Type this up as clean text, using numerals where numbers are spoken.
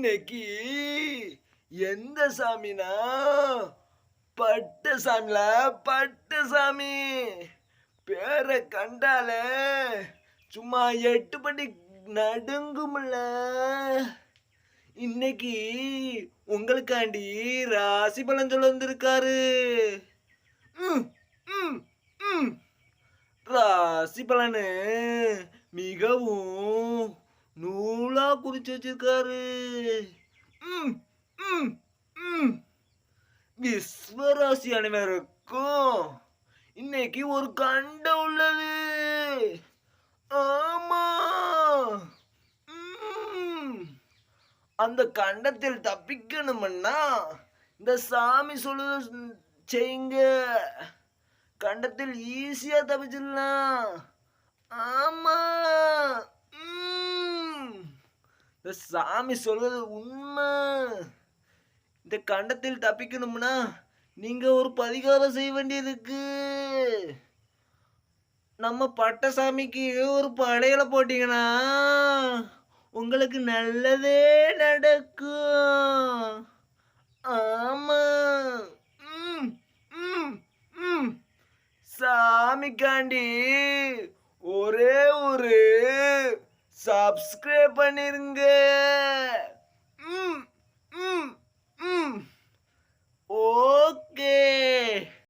இன்னைக்கு எந்த சாமினா பட்டசாமில பட்டசாமி பேரை கண்டாலே சும்மா 8 படி நடுங்கும்ல. இன்னைக்கு உங்களுக்காண்டி ராசி பலன் சொல்ல வந்திருக்காரு. ராசி பலனு மிகவும் நூலா குறிச்சு வச்சிருக்காரு. விஸ்வராசி அனைவருக்கும் இன்னைக்கு ஒரு கண்டம் உள்ளது. ஆமா, அந்த கண்டத்தில் தப்பிக்கணும்னா இந்த சாமி சொல்லுத செய்யுங்க. கண்டத்தில் ஈஸியா தப்பிச்சிடலாம். ஆமா, இந்த சாமி சொல்வது உண்மை. இந்த கண்டத்தில் தப்பிக்கணும்னா நீங்க ஒரு பரிகாரம் செய்ய வேண்டியதுக்கு. நம்ம பட்டசாமிக்கு ஒரு படையலை போட்டீங்கன்னா உங்களுக்கு நல்லதே நடக்கும். ஆமா, சாமிக்காண்டி ஒரே ஒரு சப்ஸ்கிரைப் பண்ணிருங்க.